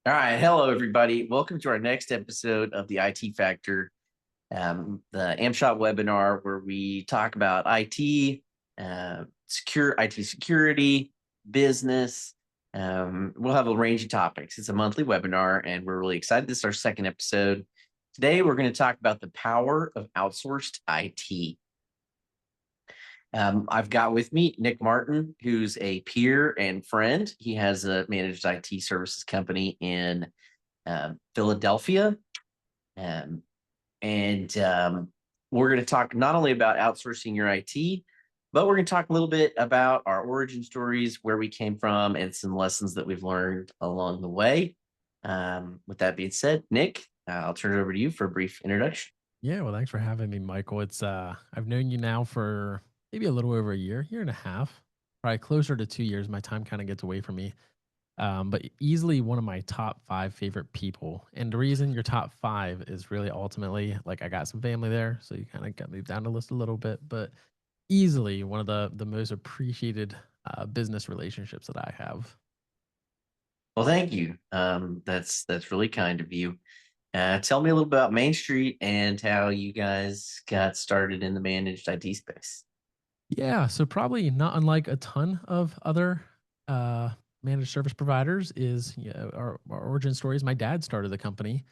All right. Hello, everybody. Welcome to our next episode of the IT Factor, the AmShot webinar where we talk about IT, IT security, business. We'll have a range of topics. It's a monthly webinar, and we're really excited. This is our second episode. Today, we're going to talk about the power of outsourced IT. I've got with me Nick Martin, who's a peer and friend. He has a managed IT services company in Philadelphia. Um, and we're going to talk not only about outsourcing your IT, but we're going to talk a little bit about our origin stories, where we came from, and some lessons that we've learned along the way. With that being said, Nick, I'll turn it over to you for a brief introduction. Yeah, well, thanks for having me, Michael. I've known you now for maybe a little over a year and a half, probably closer to 2 years. My time kind of gets away from me. But easily one of my top five favorite people. And the reason your top five is really ultimately like I got some family there, so you kind of got moved down the list a little bit, but easily one of the most appreciated business relationships that I have. Well, thank you. That's really kind of you. Tell me a little about Main Street and how you guys got started in the managed IT space. Yeah, so probably not unlike a ton of other uh, managed service providers is our origin stories. My dad started the company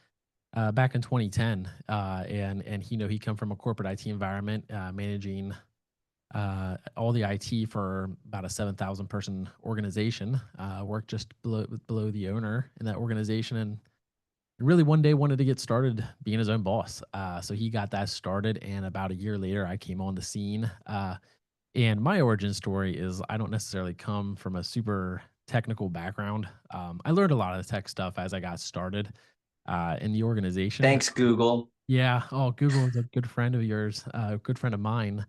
back in 2010, and he come from a corporate IT environment, managing all the IT for about a 7,000 person organization. Worked just below the owner in that organization, and really one day wanted to get started being his own boss. So he got that started, and about a year later, I came on the scene. And my origin story is I don't necessarily come from a super technical background. I learned a lot of the tech stuff as I got started in the organization. Thanks, Google. Yeah. Oh, Google is a good friend of yours, a good friend of mine.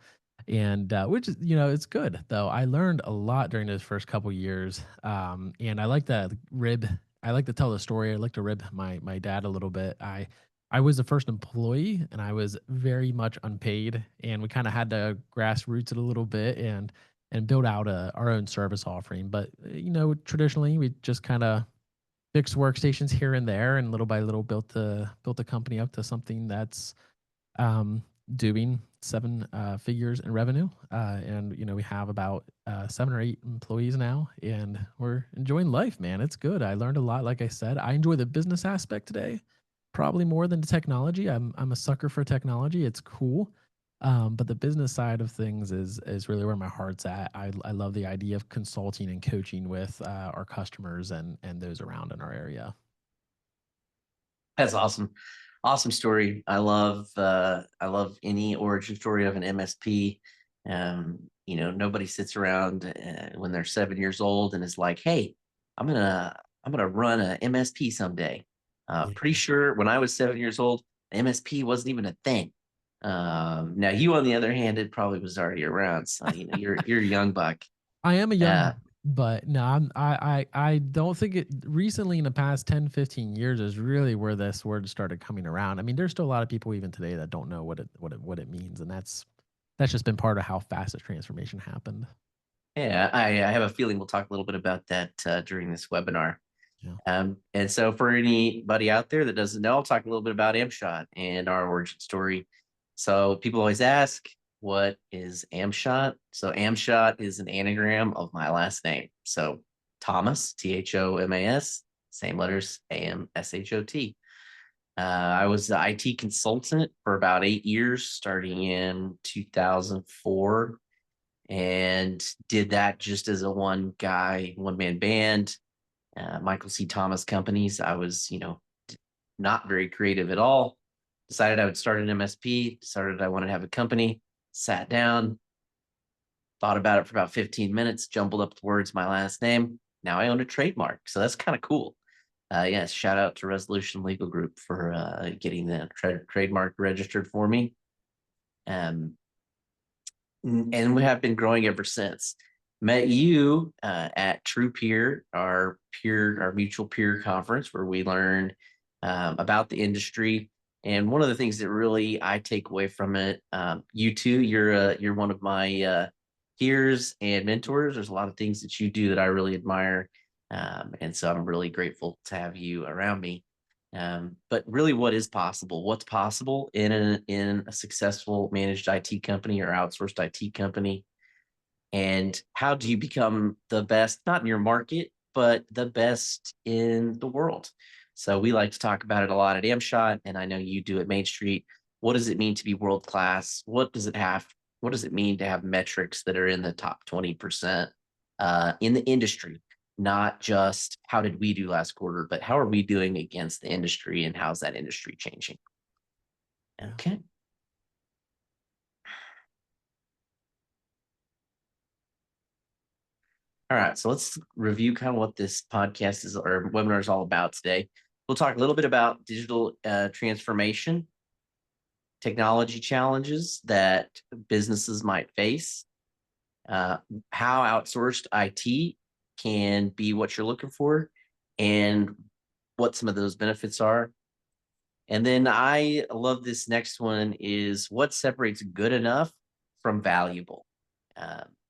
And which is, it's good though. I learned a lot during those first couple years. And I like to rib, I like to tell the story. I like to rib my dad a little bit. I was the first employee and I was very much unpaid. And we kind of had to grassroots it a little bit and build out our own service offering. But traditionally we just kind of fixed workstations here and there, and little by little built the company up to something that's um, doing seven figures in revenue. And we have about 7 or 8 employees now, and we're enjoying life, man. It's good. I learned a lot. Like I said, I enjoy the business aspect today, probably more than the technology. I'm a sucker for technology. It's cool. But the business side of things is really where my heart's at. I love the idea of consulting and coaching with our customers and those around in our area. That's awesome. Awesome story. I love any origin story of an MSP. Nobody sits around when they're 7 years old and is like, "Hey, I'm gonna run a MSP someday." Pretty Yeah. sure when I was 7 years old, MSP wasn't even a thing. Now you, on the other hand, it probably was already around. So you're a young buck. I am a Uh, young, but no, I don't think it recently in the past 10, 15 years is really where this word started coming around. I mean, there's still a lot of people even today that don't know what it means. And that's just been part of how fast the transformation happened. yeah, I have a feeling we'll talk a little bit about that during this webinar. Yeah. And so, for anybody out there that doesn't know, I'll talk a little bit about AmShot and our origin story. So, people always ask, what is AmShot? So, AmShot is an anagram of my last name. So, Thomas, Thomas, same letters, AMSHOT. I was the IT consultant for about 8 years, starting in 2004, and did that just as a one man band. Michael C. Thomas companies. I was, not very creative at all. Decided I would start an MSP, decided I wanted to have a company, sat down, thought about it for about 15 minutes, jumbled up the words, my last name. Now I own a trademark. So that's kind of cool. Yes, shout out to Resolution Legal Group for getting the trademark registered for me. Um, and we have been growing ever since. Met you at True Peer, our mutual peer conference, where we learned about the industry. And one of the things that really I take away from it, you too, you're one of my peers and mentors. There's a lot of things that you do that I really admire. And so I'm really grateful to have you around me. But really, what is possible? What's possible in a successful managed IT company or outsourced IT company? And how do you become the best, not in your market, but the best in the world? So we like to talk about it a lot at Amshot, and I know you do at Main Street. What does it mean to be world class? What does it have? What does it mean to have metrics that are in the top 20% in the industry? Not just how did we do last quarter, but how are we doing against the industry and how's that industry changing? Yeah. Okay. All right, so let's review kind of what this podcast is or webinar is all about today. We'll talk a little bit about digital transformation, technology challenges that businesses might face, uh, how outsourced IT can be what you're looking for, and what some of those benefits are. And then I love this next one is what separates good enough from valuable.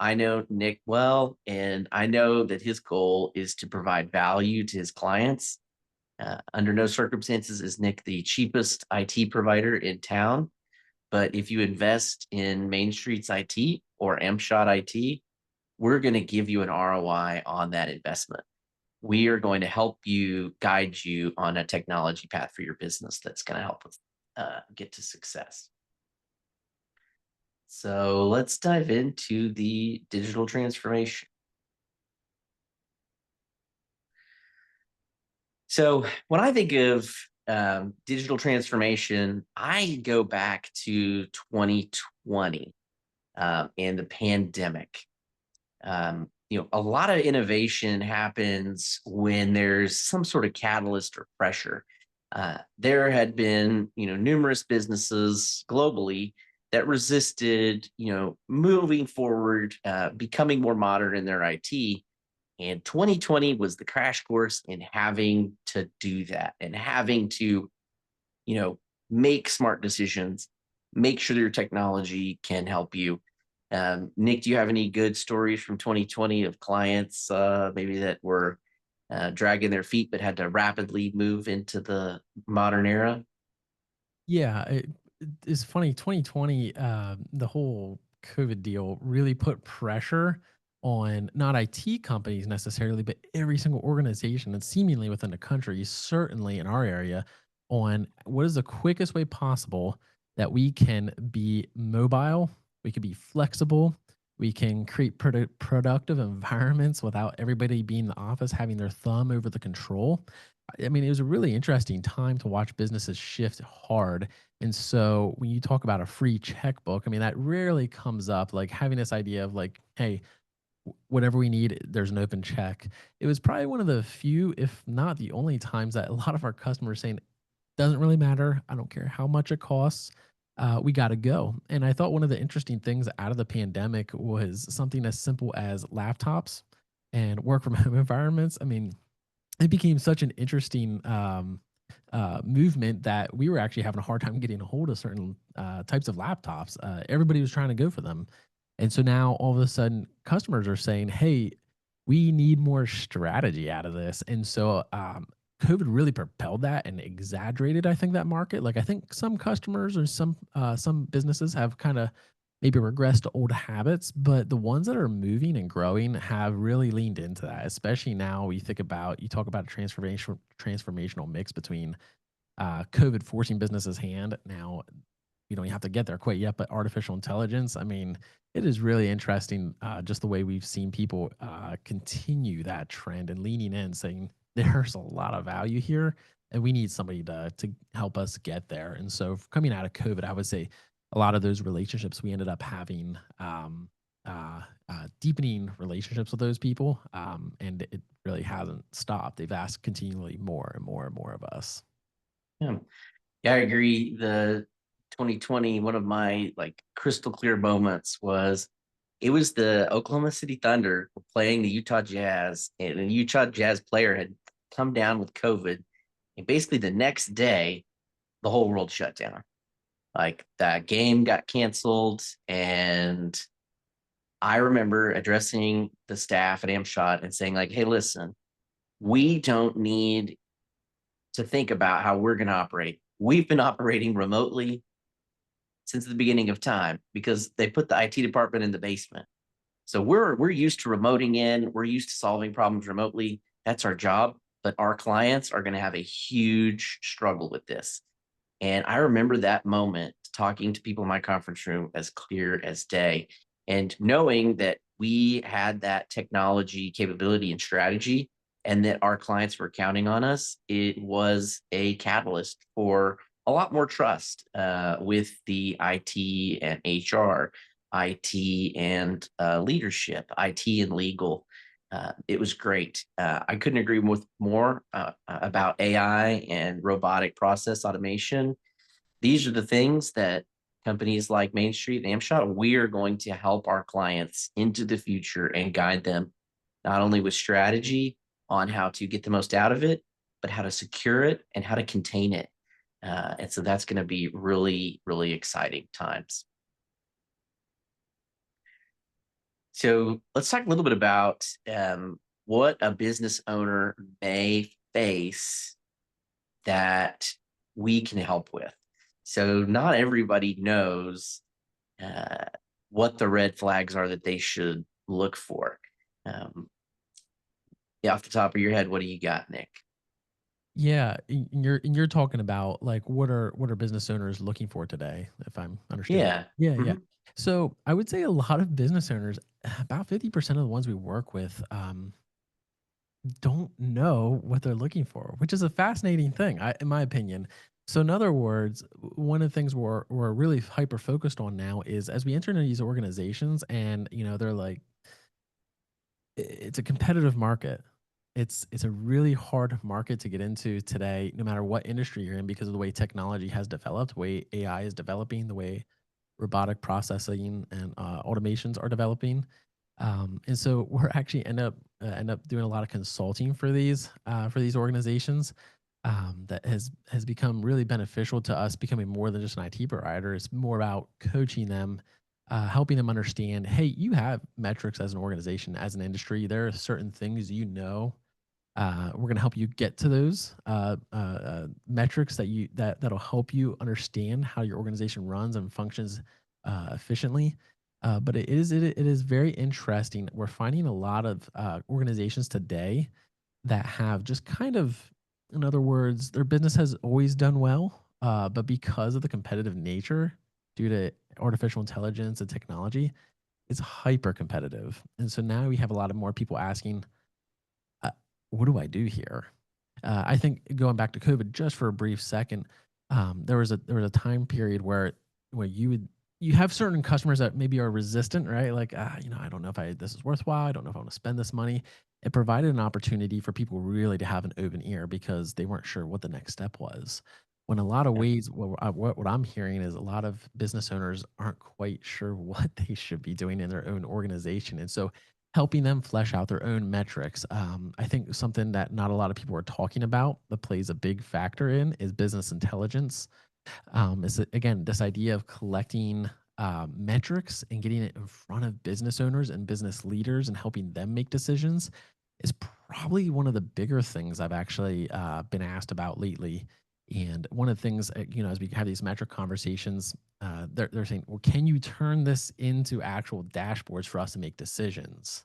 I know Nick well, and I know that his goal is to provide value to his clients. Under no circumstances is Nick the cheapest IT provider in town. But if you invest in Main Street's IT or MShot IT, we're going to give you an ROI on that investment. We are going to help you guide you on a technology path for your business that's going to help us get to success. So let's dive into the digital transformation. So when I think of digital transformation, I go back to 2020 and the pandemic. A lot of innovation happens when there's some sort of catalyst or pressure. There had been, numerous businesses globally that resisted, moving forward, becoming more modern in their IT. And 2020 was the crash course in having to do that and having to, you know, make smart decisions, make sure your technology can help you. Nick, do you have any good stories from 2020 of clients maybe that were dragging their feet but had to rapidly move into the modern era? Yeah, it's funny. 2020, the whole COVID deal really put pressure on not IT companies necessarily, but every single organization and seemingly within the country, certainly in our area, on what is the quickest way possible that we can be mobile, we can be flexible, we can create productive environments without everybody being in the office having their thumb over the control. I mean, it was a really interesting time to watch businesses shift hard. And so when you talk about a free checkbook, I mean, that rarely comes up, like having this idea of like, hey, whatever we need, there's an open check. It was probably one of the few, if not the only times that a lot of our customers saying, doesn't really matter. I don't care how much it costs. We got to go. And I thought one of the interesting things out of the pandemic was something as simple as laptops and work from home environments. I mean, it became such an interesting movement that we were actually having a hard time getting a hold of certain types of laptops. Everybody was trying to go for them. And so now all of a sudden, customers are saying, hey, we need more strategy out of this. And so COVID really propelled that and exaggerated, I think, that market. Like I think some customers or some businesses have kind of maybe regress to old habits, but the ones that are moving and growing have really leaned into that. Especially now, you talk about a transformational mix between COVID forcing businesses' hand. Now, you don't have to get there quite yet, but artificial intelligence. I mean, it is really interesting just the way we've seen people continue that trend and leaning in, saying there's a lot of value here, and we need somebody to help us get there. And so, coming out of COVID, I would say a lot of those relationships we ended up having deepening relationships with those people, and it really hasn't stopped. They've asked continually more and more and more of us. Yeah. Yeah, I agree. The 2020, one of my like crystal clear moments was it was the Oklahoma City Thunder playing the Utah Jazz, and a Utah Jazz player had come down with COVID. And basically the next day, the whole world shut down. Like that game got canceled. And I remember addressing the staff at Amshot and saying, like, hey, listen, we don't need to think about how we're going to operate. We've been operating remotely since the beginning of time because they put the IT department in the basement. So we're used to remoting in, we're used to solving problems remotely. That's our job, but our clients are going to have a huge struggle with this. And I remember that moment talking to people in my conference room as clear as day and knowing that we had that technology capability and strategy and that our clients were counting on us. It was a catalyst for a lot more trust with the IT and HR, IT and leadership, IT and legal. It was great. I couldn't agree with more about AI and robotic process automation. These are the things that companies like Main Street and Amshot, we are going to help our clients into the future and guide them not only with strategy on how to get the most out of it, but how to secure it and how to contain it. And so that's going to be really, really exciting times. So let's talk a little bit about what a business owner may face that we can help with. So not everybody knows uh, what the red flags are that they should look for. Um, yeah, off the top of your head, what do you got, Nick? Yeah, and you're talking about like what are business owners looking for today, if I'm understanding. Yeah. Yeah, yeah. Mhm. So I would say a lot of business owners, about 50% of the ones we work with, don't know what they're looking for, which is a fascinating thing, in my opinion. So, in other words, one of the things we're really hyper focused on now is as we enter into these organizations, and they're like, it's a competitive market. It's a really hard market to get into today, no matter what industry you're in, because of the way technology has developed, the way AI is developing, the way robotic processing and automations are developing. And so we're actually end up doing a lot of consulting for these organizations. That has become really beneficial to us, becoming more than just an IT provider. It's more about coaching them, helping them understand, hey, you have metrics as an organization, as an industry. There are certain things we're going to help you get to those metrics that'll help you understand how your organization runs and functions efficiently. But it is very interesting. We're finding a lot of organizations today that have just kind of, in other words, their business has always done well, but because of the competitive nature due to artificial intelligence and technology, it's hyper competitive. And so now we have a lot of more people asking, uh, what do I do here? I think going back to COVID just for a brief second, there was a time period where you have certain customers that maybe are resistant, right? Like, I don't know if this is worthwhile. I don't know if I want to spend this money. It provided an opportunity for people really to have an open ear because they weren't sure what the next step was. When a lot of Yeah. ways, what I'm hearing is a lot of business owners aren't quite sure what they should be doing in their own organization, and so helping them flesh out their own metrics. I think something that not a lot of people are talking about that plays a big factor in is business intelligence. Is again this idea of collecting metrics and getting it in front of business owners and business leaders and helping them make decisions is probably one of the bigger things I've actually been asked about lately. And one of the things, as we have these metric conversations, they're saying, well, can you turn this into actual dashboards for us to make decisions?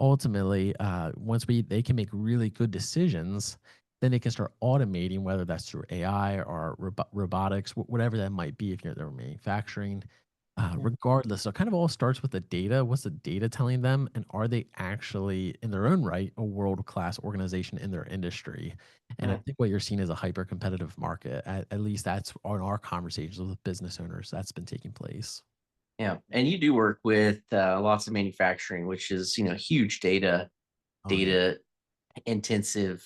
Ultimately, once they can make really good decisions, then they can start automating, whether that's through AI or robotics, whatever that might be. If they're manufacturing, Yeah. regardless, so it kind of all starts with the data. What's the data telling them, and are they actually, in their own right, a world class organization in their industry? And I Yeah. think what you're seeing is a hyper competitive market. At least that's on our conversations with business owners that's been taking place. Yeah. And you do work with lots of manufacturing, which is, huge Oh yeah. data intensive,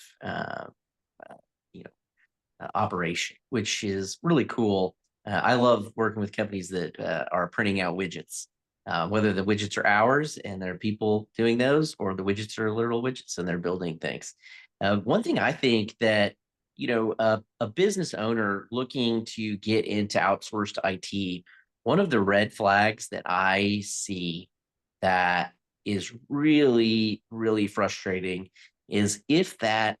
you know, operation, which is really cool. I love working with companies that are printing out widgets, whether the widgets are ours and there are people doing those, or the widgets are literal widgets and they're building things. One thing I think that a business owner looking to get into outsourced IT, one of the red flags that I see that is really, really frustrating is if that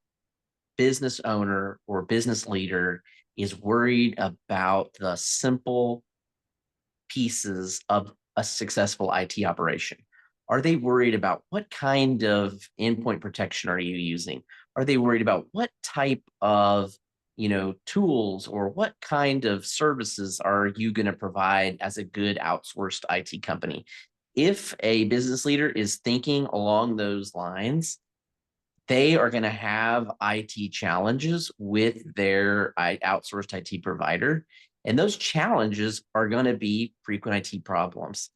business owner or business leader is worried about the simple pieces of a successful IT operation. Are they worried about what kind of endpoint protection are you using? Are they worried about what type of tools or what kind of services are you going to provide as a good outsourced IT company? If a business leader is thinking along those lines, they are going to have IT challenges with their outsourced IT provider. And those challenges are going to be frequent IT problems,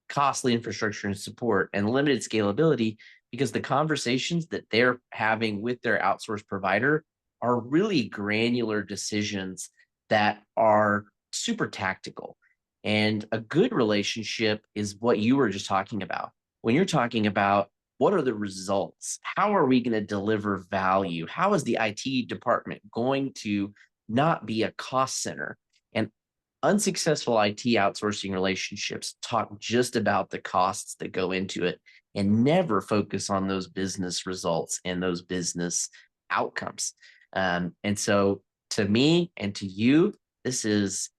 costly infrastructure and support, and limited scalability, because the conversations that they're having with their outsourced provider are really granular decisions that are super tactical. And a good relationship is what you were just talking about. When you're talking about what are the results? How are we going to deliver value? How is the IT department going to not be a cost center? And unsuccessful IT outsourcing relationships talk just about the costs that go into it and never focus on those business results and those business outcomes. And so, to me and to you, this is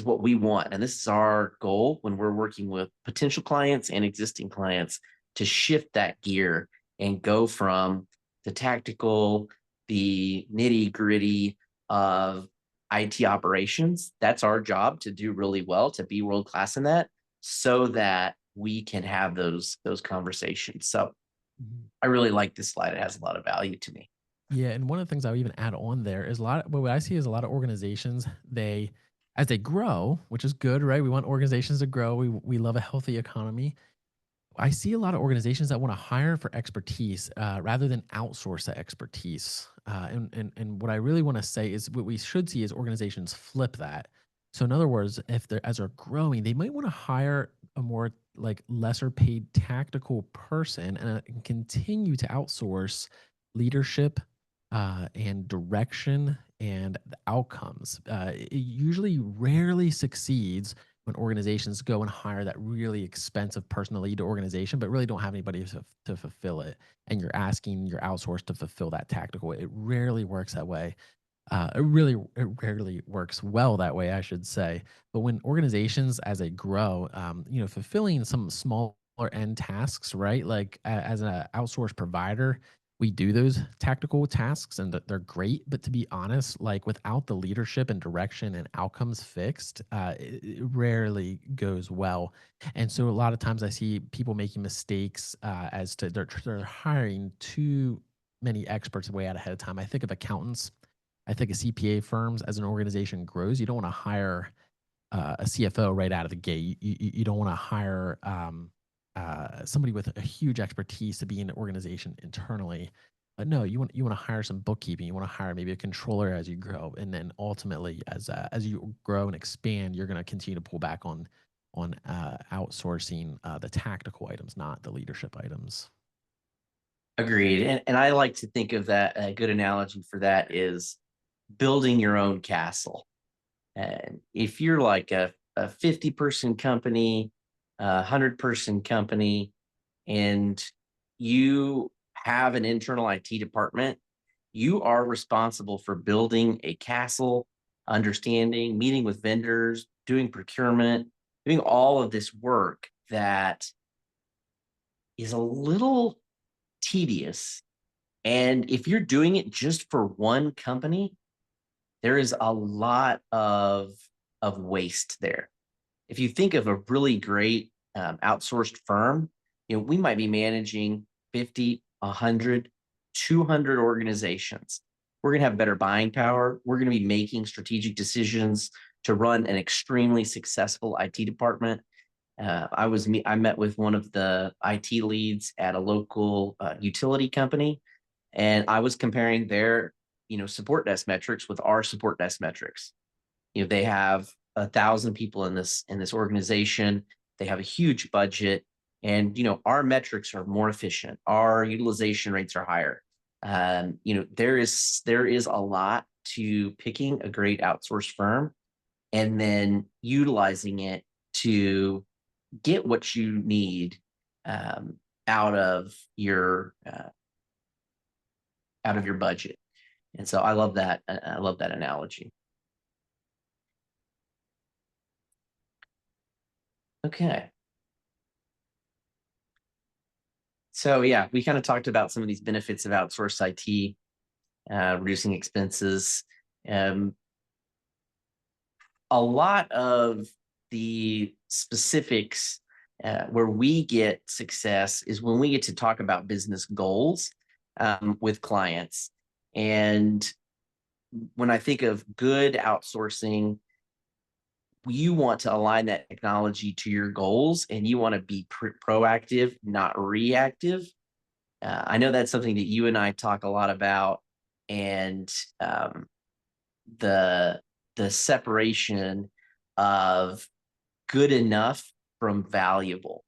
what we want, and this is our goal when we're working with potential clients and existing clients, to shift that gear and go from the tactical, the nitty gritty of IT operations. That's our job, to do really well, to be world class in that, so that we can have those conversations. So Mhm. I really like this slide. It has a lot of value to me. Yeah, and one of the things I would even add on there is a lot. What I see is a lot of organizations. As they grow, which is good, right? We want organizations to grow. We love a healthy economy. I see a lot of organizations that want to hire for expertise rather than outsource that expertise. And what I really want to say is what we should see is organizations flip that. So in other words, if they're as they're growing, they might want to hire a more like lesser paid tactical person and continue to outsource leadership and direction and the outcomes. It usually rarely succeeds when organizations go and hire that really expensive person to lead the organization, but really don't have anybody to fulfill it. And you're asking your outsource to fulfill that tactical. It rarely works that way. It rarely works well that way, I should say. But when organizations, as they grow, fulfilling some smaller end tasks, right? Like as an outsourced provider, we do those tactical tasks and they're great. But to be honest, like without the leadership and direction and outcomes fixed, it rarely goes well. And so a lot of times I see people making mistakes as to they're hiring too many experts way out ahead of time. I think of accountants. I think of CPA firms. As an organization grows, you don't want to hire a CFO right out of the gate. You don't want to hire somebody with a huge expertise to be in the organization internally. But no, you want to hire some bookkeeping. You want to hire maybe a controller as you grow, and then ultimately, as you grow and expand, you're going to continue to pull back on outsourcing the tactical items, not the leadership items. Agreed. And I like to think of that, a good analogy for that is building your own castle. And if you're like a 50-person company, a 100-person company, and you have an internal IT department, you are responsible for building a castle, understanding, meeting with vendors, doing procurement, doing all of this work that is a little tedious. And if you're doing it just for one company, there is a lot of waste there. If you think of a really great outsourced firm, we might be managing 50, 100, 200 organizations. We're going to have better buying power. We're going to be making strategic decisions to run an extremely successful IT department. I met with one of the IT leads at a local utility company, and I was comparing their support desk metrics with our support desk metrics. They have 1,000 people in this organization. They have a huge budget, and our metrics are more efficient. Our utilization rates are higher. There is a lot to picking a great outsourced firm and then utilizing it to get what you need out of your out of your budget. And so I love that. I love that analogy. Okay. So yeah, we kind of talked about some of these benefits of outsourced IT, reducing expenses. Um, a lot of the specifics where we get success is when we get to talk about business goals with clients. And when I think of good outsourcing, you want to align that technology to your goals and you want to be proactive, not reactive. I know that's something that you and I talk a lot about, and um, the the separation of good enough from valuable.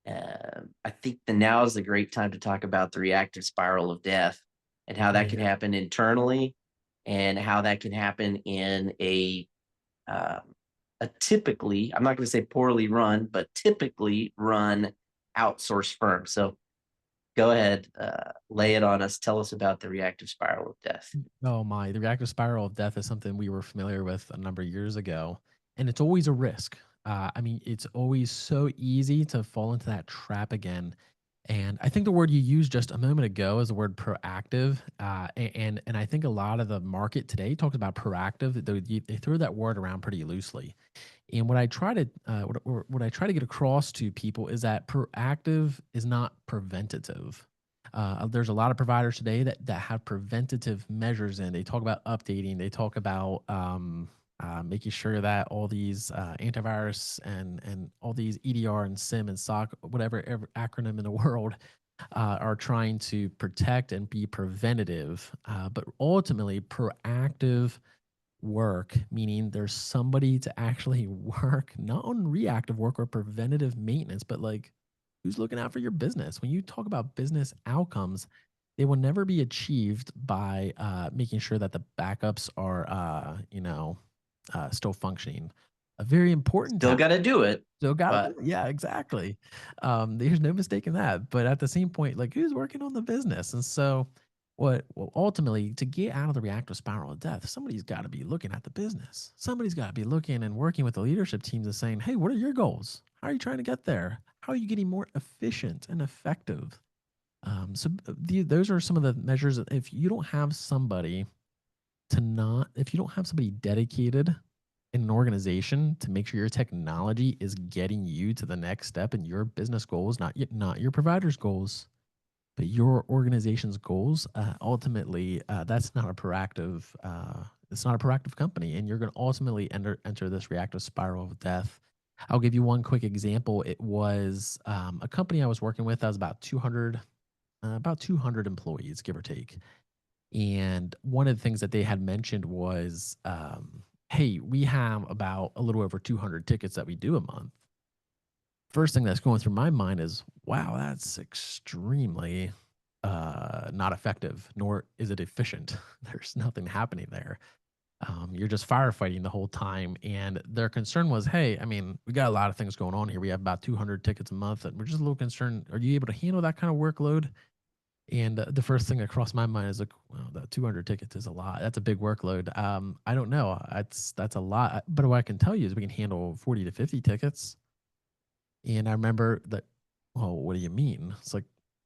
I think the now is a great time to talk about the reactive spiral of death and how that can Yeah. happen internally, and how that can happen in um, a typically, I'm not going to say poorly run, but typically run outsourced firm. So go ahead, lay it on us. Tell us about the reactive spiral of death. Oh my, the reactive spiral of death is something we were familiar with a number of years ago, and it's always a risk. I mean, it's always so easy to fall into that trap again. And I think the word you used just a moment ago is the word proactive, and I think a lot of the market today talks about proactive. They throw that word around pretty loosely. And what I try to get across to people is that proactive is not preventative. There's a lot of providers today that have preventative measures in. They talk about updating. They talk about making sure that all these antivirus and all these EDR and SIM and SOC, whatever acronym in the world, are trying to protect and be preventative. But ultimately, proactive work, meaning there's somebody to actually work, not on reactive work or preventative maintenance, but like who's looking out for your business. When you talk about business outcomes, they will never be achieved by making sure that the backups are, still functioning. A very important Still got to do it, so gotta do but it. Yeah, exactly. There's no mistaking that. But at the same point, like who's working on the business? And so well, ultimately to get out of the reactive spiral of death, somebody's got to be looking at the business. Somebody's got to be looking and working with the leadership teams and saying, hey, what are your goals? How are you trying to get there? How are you getting more efficient and effective? Those are some of the measures. If you don't have somebody if you don't have somebody dedicated in an organization to make sure your technology is getting you to the next step in your business goals, not your provider's goals, but your organization's goals, ultimately, that's not a proactive. It's not a proactive company, and you're going to ultimately enter this reactive spiral of death. I'll give you one quick example. It was a company I was working with that was about 200 employees, give or take. And one of the things that they had mentioned was, hey, we have about a little over 200 tickets that we do a month. First thing that's going through my mind is, wow, that's extremely not effective, nor is it efficient. There's nothing happening there. You're just firefighting the whole time. And their concern was, hey, I mean, we got a lot of things going on here. We have about 200 tickets a month, and we're just a little concerned. Are you able to handle that kind of workload? And the first thing that crossed my mind is like, wow, that 200 tickets is a lot. That's a big workload. I don't know. That's a lot. But what I can tell you is we can handle 40 to 50 tickets. And I remember that. Oh, what do you mean? It's like,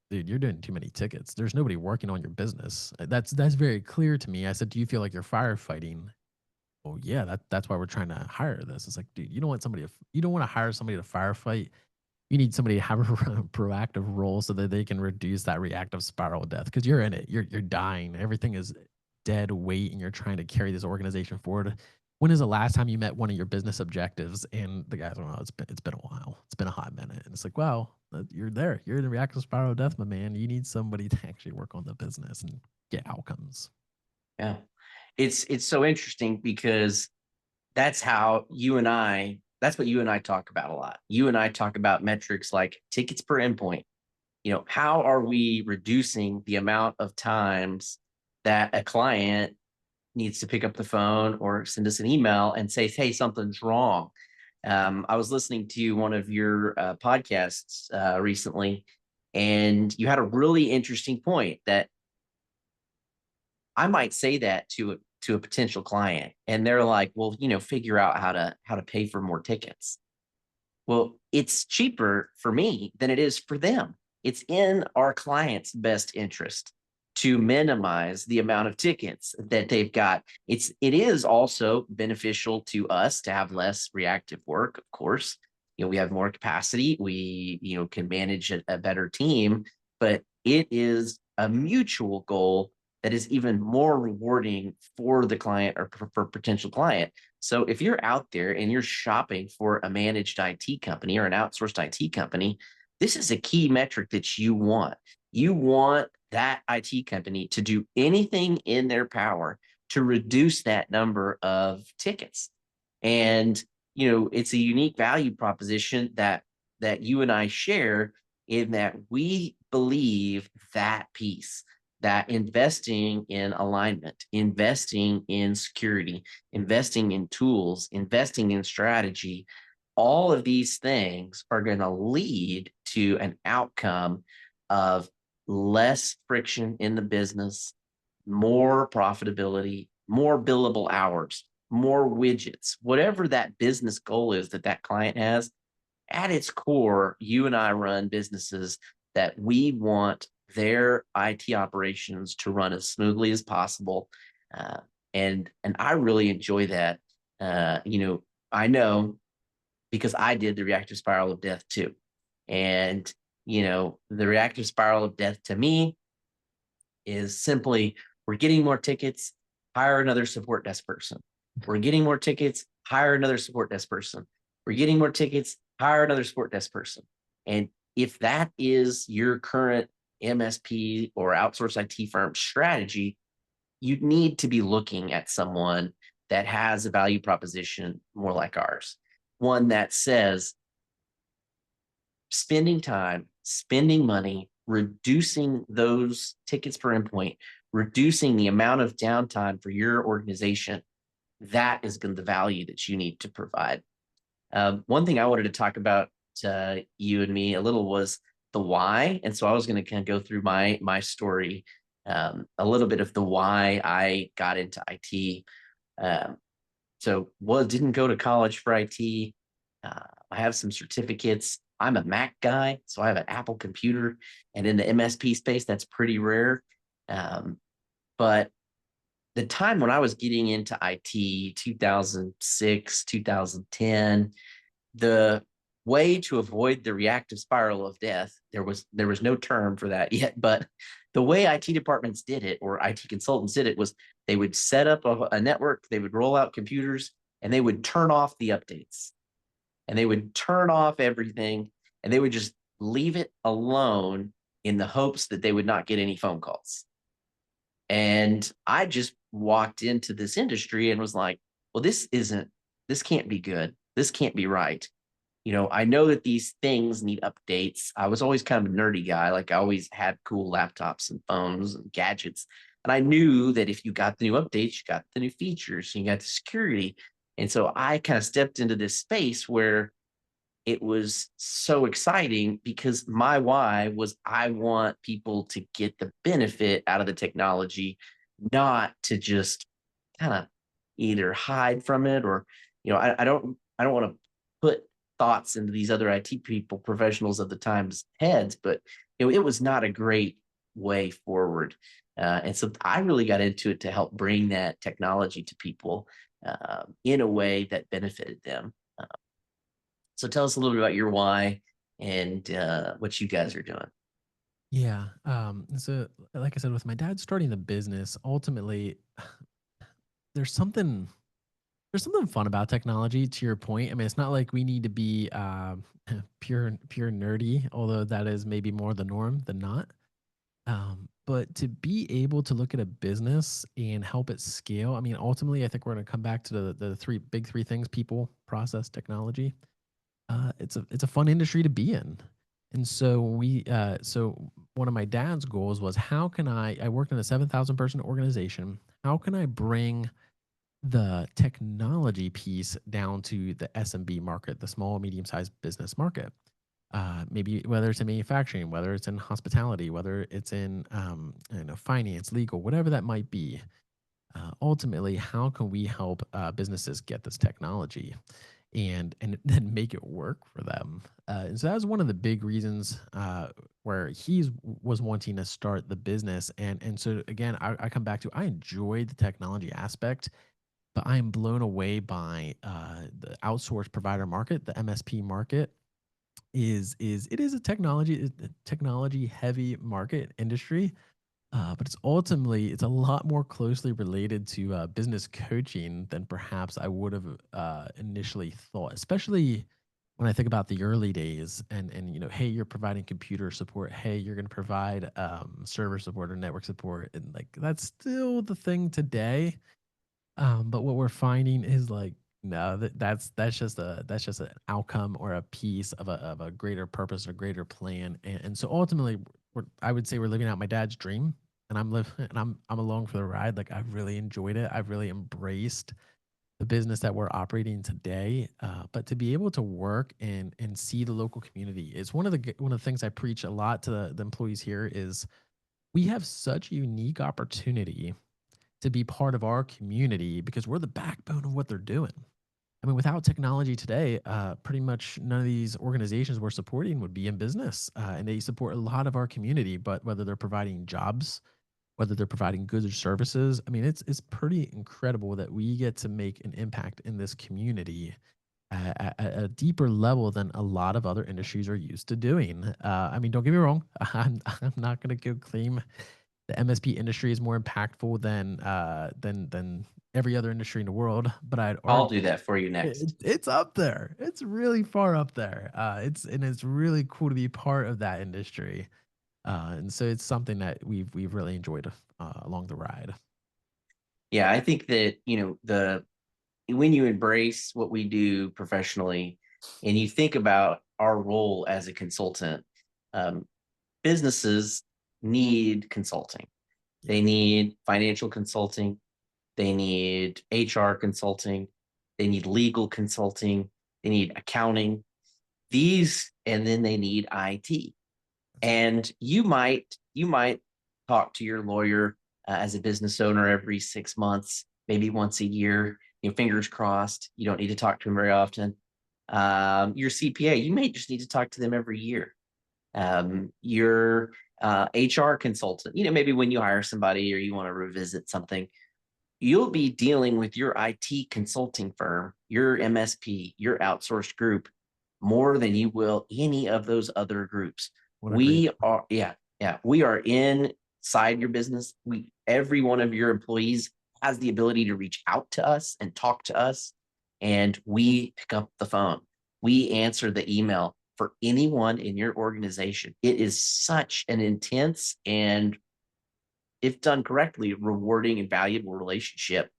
dude, you're doing too many tickets. There's nobody working on your business. That's very clear to me. I said, do you feel like you're firefighting? Oh yeah, that's why we're trying to hire this. It's like, dude, you don't want to hire somebody to firefight. You need somebody to have a proactive role so that they can reduce that reactive spiral of death because you're in it. You're dying. Everything is dead weight, and you're trying to carry this organization forward. When is the last time you met one of your business objectives? And the guys, don't know, it's been a while. It's been a hot minute. And it's like, wow, you're there. You're in the reactive spiral of death, my man. You need somebody to actually work on the business and get outcomes. yeah, it's so interesting because that's how you and I. That's what you and I talk about a lot. You and I talk about metrics like tickets per endpoint. How are we reducing the amount of times that a client needs to pick up the phone or send us an email and say, hey, something's wrong. I was listening to one of your podcasts recently, and you had a really interesting point that I might say that to a potential client, and they're like, "Well, figure out how to pay for more tickets." Well, it's cheaper for me than it is for them. It's in our client's best interest to minimize the amount of tickets that they've got. It is also beneficial to us to have less reactive work, of course. We have more capacity. We, can manage a better team, but it is a mutual goal that is even more rewarding for the client or for potential client. So if you're out there and you're shopping for a managed IT company or an outsourced IT company, this is a key metric that you want. You want that IT company to do anything in their power to reduce that number of tickets. And it's a unique value proposition that you and I share, in that we believe that piece, that investing in alignment, investing in security, investing in tools, investing in strategy, all of these things are going to lead to an outcome of less friction in the business, more profitability, more billable hours, more widgets, whatever that business goal is that that client has. At its core, you and I run businesses that we want their IT operations to run as smoothly as possible. Uh, and I really enjoy that. I know, because I did the reactive spiral of death too. And the reactive spiral of death to me is simply, we're getting more tickets, hire another support desk person. We're getting more tickets, hire another support desk person. We're getting more tickets, hire another support desk person. And if that is your current MSP or outsource IT firm strategy, you need to be looking at someone that has a value proposition more like ours. One that says, spending time, spending money, reducing those tickets per endpoint, reducing the amount of downtime for your organization, that is the value that you need to provide. One thing I wanted to talk about, you and me a little, was the why. And so I was going to kind of go through my story, a little bit of the why I got into IT. Um, didn't go to college for IT. I have some certificates. I'm a Mac guy, so I have an Apple computer, and in the MSP space, that's pretty rare. But the time when I was getting into IT, 2006, 2010, the way to avoid the reactive spiral of death, there was no term for that yet, but the way IT departments did it, or IT consultants did it, was they would set up a network, they would roll out computers, and they would turn off the updates, and they would turn off everything, and they would just leave it alone in the hopes that they would not get any phone calls. And I just walked into this industry and was like, well, this can't be good. This can't be right. I know that these things need updates. I was always kind of a nerdy guy. Like, I always had cool laptops and phones and gadgets. And I knew that if you got the new updates, you got the new features, you got the security. And so I kind of stepped into this space where it was so exciting, because my why was, I want people to get the benefit out of the technology, not to just kind of either hide from it, or I don't want to put thoughts into these other IT people, professionals of the time's heads, but it was not a great way forward. And so I really got into it to help bring that technology to people, in a way that benefited them. So tell us a little bit about your why, and what you guys are doing. Yeah. So like I said, with my dad starting the business, ultimately there's something there's something fun about technology, to your point. I mean, it's not like we need to be pure nerdy, although that is maybe more the norm than not. But to be able to look at a business and help it scale, I mean, ultimately, I think we're going to come back to the three things: people, process, technology. It's a fun industry to be in. And so one of my dad's goals was, how can I worked in a 7,000 person organization. How can I bring the technology piece down to the SMB market, the small medium sized business market? Maybe whether it's in manufacturing, whether it's in hospitality, whether it's in finance, legal, whatever that might be. Ultimately, how can we help businesses get this technology and then make it work for them? And so that was one of the big reasons where was wanting to start the business. And so again, I come back to I enjoy the technology aspect, but I am blown away by the outsourced provider market, the MSP market. Is it is a technology heavy market industry, but it's a lot more closely related to business coaching than perhaps I would have initially thought, especially when I think about the early days and hey, you're providing computer support, hey, you're going to provide server support or network support, and like that's still the thing today. But what we're finding is like, no, that's just an outcome or a piece of a greater purpose or greater plan. And so ultimately, I would say we're living out my dad's dream, and I'm along for the ride. Like I've really enjoyed it. I've really embraced the business that we're operating today. But to be able to work and see the local community is one of the things I preach a lot to the employees here is we have such a unique opportunity to be part of our community because we're the backbone of what they're doing. I mean, without technology today, pretty much none of these organizations we're supporting would be in business, and they support a lot of our community. But whether they're providing jobs, whether they're providing goods or services, I mean, it's pretty incredible that we get to make an impact in this community at a deeper level than a lot of other industries are used to doing. I mean, don't get me wrong, I'm not going to go claim the MSP industry is more impactful than every other industry in the world, but I'd I'll argue do that for you next. it's up there. It's really far up there. It's really cool to be part of that industry, and so it's something that we've really enjoyed along the ride. Yeah, I think that, the when you embrace what we do professionally and you think about our role as a consultant, um, businesses need consulting. Yeah, They need financial consulting. They need HR consulting. They need legal consulting. They need accounting. And then they need IT. that's right. And you might talk to your lawyer as a business owner every 6 months, maybe once a year. Fingers crossed. You don't need to talk to him very often. Your CPA, you may just need to talk to them every year. Your HR consultant, maybe when you hire somebody or you want to revisit something, you'll be dealing with your IT consulting firm, your MSP, your outsourced group more than you will any of those other groups. What a great We are, yeah, yeah, we are inside your business. Every one of your employees has the ability to reach out to us and talk to us, and we pick up the phone. We answer the email for anyone in your organization. It is such an intense and, if done correctly, rewarding and valuable relationship.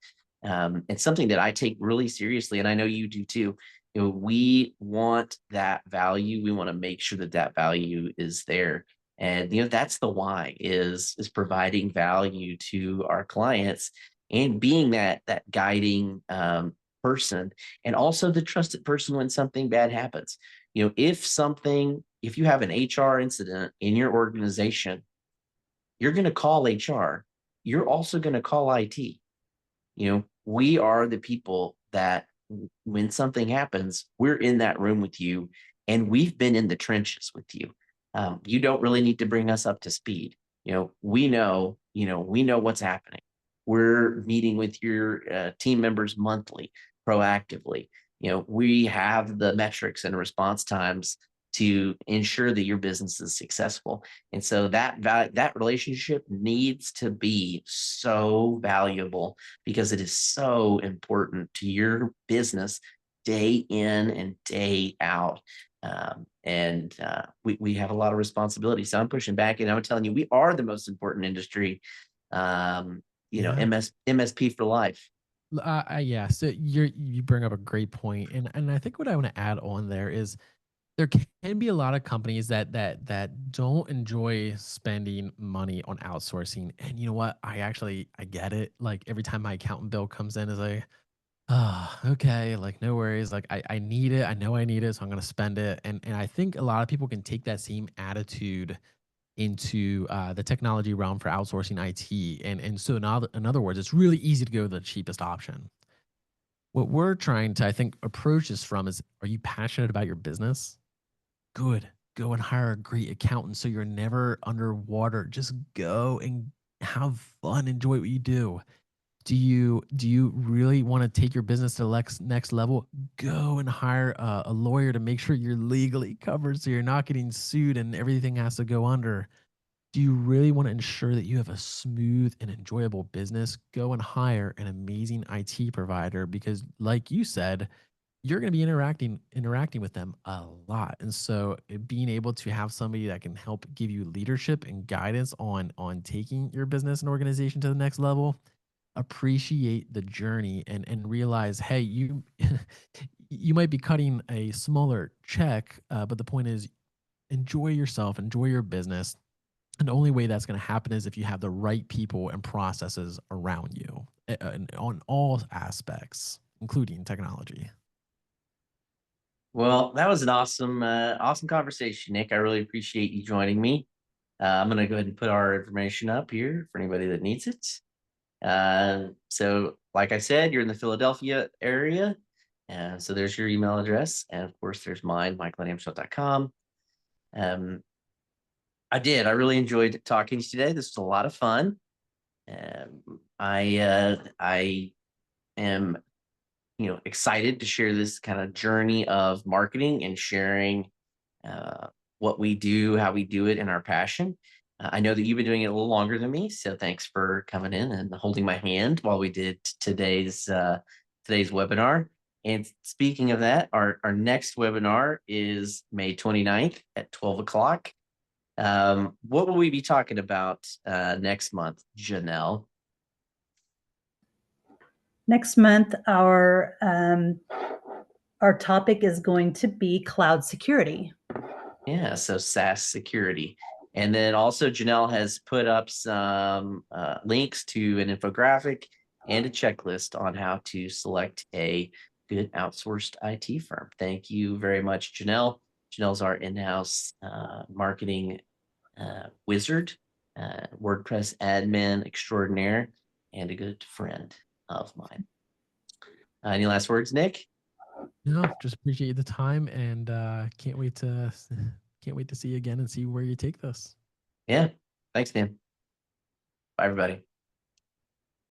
And something that I take really seriously, and I know you do too. We want that value. We want to make sure that that value is there, and that's the why is providing value to our clients and being that guiding person, and also the trusted person when something bad happens. If you have an HR incident in your organization, you're going to call HR. You're also going to call IT. We are the people that when something happens, we're in that room with you, and we've been in the trenches with you. You don't really need to bring us up to speed. We know what's happening. We're meeting with your team members monthly, proactively. We have the metrics and response times to ensure that your business is successful. And so that relationship needs to be so valuable because it is so important to your business day in and day out. We have a lot of responsibility. So I'm pushing back, and I'm telling you, we are the most important industry. Yeah. MSP for life. Yeah. So you bring up a great point, and I think what I want to add on there is there can be a lot of companies that don't enjoy spending money on outsourcing. And you know what? I get it. Like every time my accountant bill comes in, is like, Ah, okay, like, no worries, like, I need it, I know I need it, so I'm gonna spend it, and I think a lot of people can take that same attitude into, the technology realm for outsourcing IT, and so in other words, it's really easy to go the cheapest option. What we're trying to, I think, approach this from is, are you passionate about your business? Good. Go and hire a great accountant so you're never underwater. Just go and have fun, enjoy what you do. Do you really want to take your business to the next level? Go and hire a lawyer to make sure you're legally covered so you're not getting sued and everything has to go under. Do you really want to ensure that you have a smooth and enjoyable business? Go and hire an amazing IT provider because, like you said, you're going to be interacting with them a lot, and so being able to have somebody that can help give you leadership and guidance on taking your business and organization to the next level, appreciate the journey and realize, hey, you you might be cutting a smaller check, but the point is, enjoy yourself, enjoy your business, and the only way that's going to happen is if you have the right people and processes around you, and on all aspects, including technology. Well, that was an awesome conversation, Nick. I really appreciate you joining me. I'm going to go ahead and put our information up here for anybody that needs it. So, like I said, you're in the Philadelphia area. And so there's your email address. And of course, there's mine, michael@amshot.com. Um, I really enjoyed talking to you today. This was a lot of fun. I am, excited to share this kind of journey of marketing and sharing uh, what we do, how we do it, and our passion. I know that you've been doing it a little longer than me, so thanks for coming in and holding my hand while we did today's webinar. And speaking of that, our next webinar is May 29th at 12 o'clock. What will we be talking about next month, Janelle? Next month, our topic is going to be cloud security. Yeah, so SaaS security. And then also Janelle has put up some links to an infographic and a checklist on how to select a good outsourced IT firm. Thank you very much, Janelle. Janelle's our in-house marketing wizard, WordPress admin extraordinaire, and a good friend of mine. Any last words, Nick? No, just appreciate the time and can't wait to see you again and see where you take this. Yeah, thanks, man. Bye, everybody.